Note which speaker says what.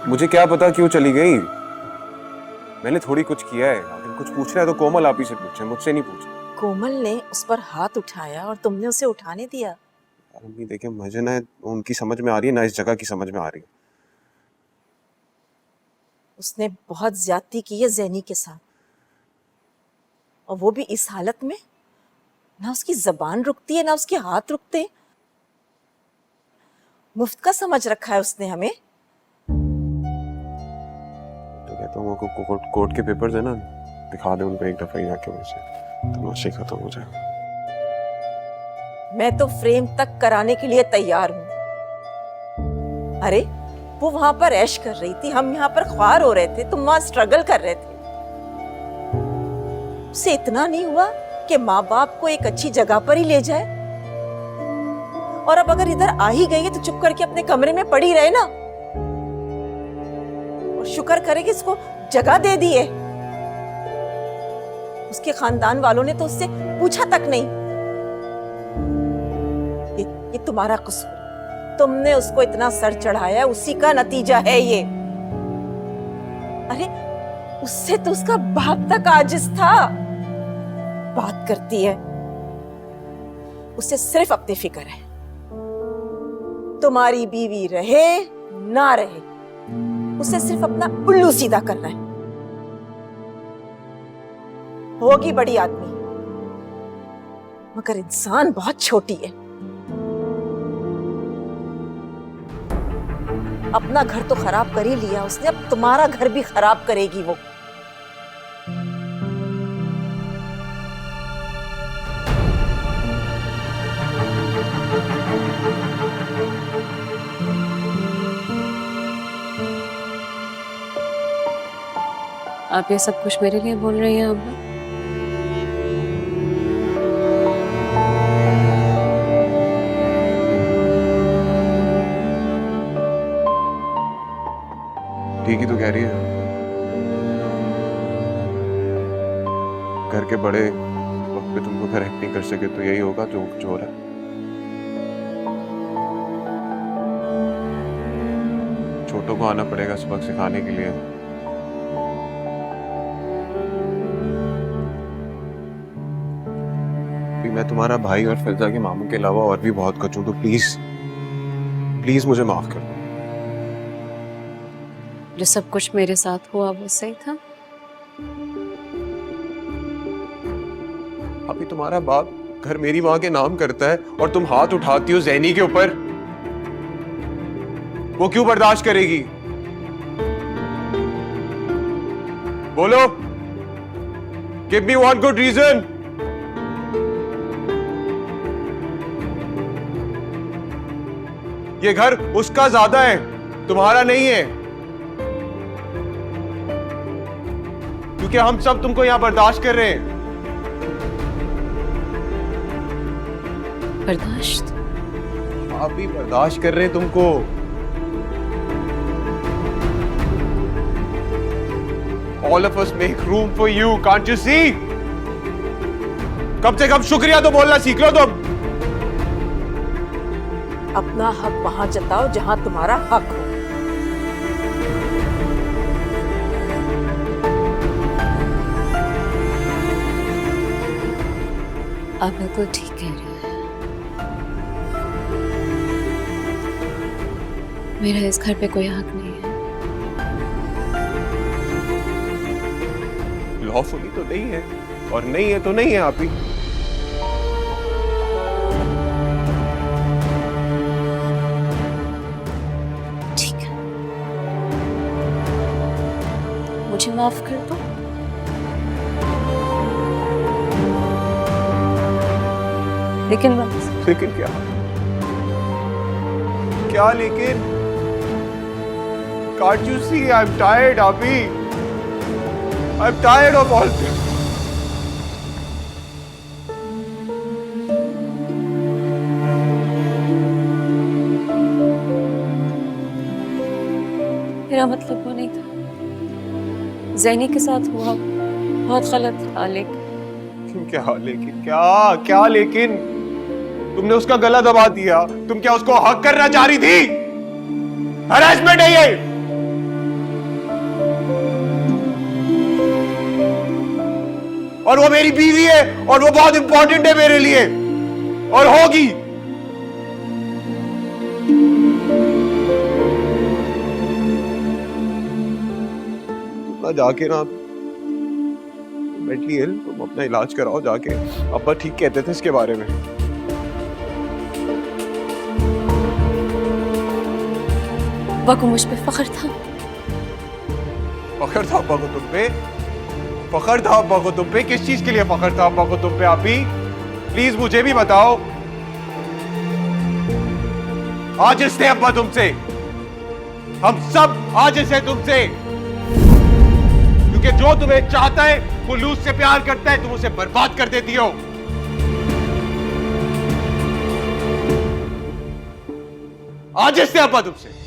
Speaker 1: मुझे क्या पता क्यों चली गई। मैंने थोड़ी कुछ किया है। अगर कुछ पूछना है तो कोमल आप ही से पूछे, मुझसे नहीं पूछे।
Speaker 2: कोमल ने उस पर हाथ उठाया और तुमने उसे उठाने दिया।
Speaker 1: अम्मी देखिए, मुझे ना उनकी समझ में आ रही है ना इस जगह की समझ में आ रही है।
Speaker 2: उसने बहुत ज्यादती की है ज़ैनी के साथ, और वो भी इस हालत में। ना उसकी जबान रुकती है ना उसके हाथ रुकते। मुफ्त का समझ रखा है उसने हमें।
Speaker 1: तो कहता हूँ कोर्ट के पेपर्स है ना, दिखा दे उनको एक दफा ही आके मुझे, तमाशा ही खत्म हो जाए।
Speaker 2: मैं तो फ्रेम तक कराने के लिए तैयार हूं। अरे वो वहां पर ऐश कर रही थी, हम यहाँ पर ख्वार हो रहे थे, तुम वहां स्ट्रगल कर रहे थे। उसे इतना नहीं हुआ कि माँ बाप को एक अच्छी जगह पर ही ले जाए? और अब अगर इधर आ ही गई है तो चुप करके अपने कमरे में पड़ी रहे ना, और शुक्र करे कि इसको जगह दे दी है। उसके खानदान वालों ने तो उससे पूछा तक नहीं। ये तुम्हारा कसूर, तुमने उसको इतना सर चढ़ाया, उसी का नतीजा है ये। अरे उससे तो उसका बाप तक आजिज था। बात करती है, उसे सिर्फ अपनी फिक्र है, तुम्हारी बीवी रहे ना रहे, उसे सिर्फ अपना उल्लू सीधा करना है। होगी बड़ी आदमी, मगर इंसान बहुत छोटी है। अपना घर तो खराब कर ही लिया उसने, अब तुम्हारा घर भी खराब करेगी वो।
Speaker 3: आप ये सब कुछ मेरे लिए बोल रही हैं अब्बा?
Speaker 1: ठीक ही तो कह रही है। घर के बड़े वक्त पे तुमको करेक्ट नहीं कर सके तो यही होगा जो हो रहा है। छोटों को आना पड़ेगा सबक सिखाने के लिए। मैं तुम्हारा भाई और फिजा के मामू के अलावा और भी बहुत कुछ हूं, तो प्लीज प्लीज मुझे माफ कर दो।
Speaker 3: जो सब कुछ मेरे साथ हुआ वो सही था?
Speaker 1: अभी तुम्हारा बाप घर मेरी माँ के नाम करता है और तुम हाथ उठाती हो ज़ैनी के ऊपर। वो क्यों बर्दाश्त करेगी? बोलो, give me one good reason. ये घर उसका ज्यादा है, तुम्हारा नहीं है, क्योंकि हम सब तुमको यहां बर्दाश्त कर रहे हैं।
Speaker 3: बर्दाश्त?
Speaker 1: आप भी बर्दाश्त कर रहे हैं तुमको। All of us make room for you, can't you see? कम से कम शुक्रिया तो बोलना सीख लो तुम।
Speaker 2: अपना हक वहां जताओ जहां तुम्हारा हक हो।
Speaker 3: आप बिल्कुल ठीक कह रहे हैं। मेरा इस घर पे कोई हक नहीं है।
Speaker 1: लॉफुली तो नहीं है, और नहीं है तो नहीं है। आप ही
Speaker 3: ठीक है, मुझे माफ कर दो। लेकिन बस।
Speaker 1: लेकिन क्या? क्या लेकिन? Can't you see I'm tired, Abhi? I'm tired of all this.
Speaker 3: मेरा मतलब वो नहीं था। ज़ैनी के साथ हुआ बहुत गलत था, लेकिन
Speaker 1: क्या लेकिन? क्या लेकिन? तुमने उसका गला दबा दिया। तुम क्या उसको हक करना चाह रही थी? हरासमेंट है ये। और वो मेरी बीवी है और वो बहुत इंपॉर्टेंट है मेरे लिए और होगी। ना जाके ना मेंटली इल, तुम अपना इलाज कराओ जाके। अब्बा ठीक कहते थे इसके बारे में।
Speaker 3: अब्बा को मुझ पे फख्र था।
Speaker 1: फख्र था अब्बा को तुम पे? फख्र था अब्बा को तुम पे? किस चीज के लिए फख्र था अब्बा को तुम पे? आप ही प्लीज मुझे भी बताओ। आजिज़ थे अब्बा तुमसे, हम सब आजिज़ हैं तुमसे, क्योंकि जो तुम्हें चाहता है वो लूज से प्यार करता है, तुम उसे बर्बाद कर देती हो। आजिज़ थे अब्बा तुमसे।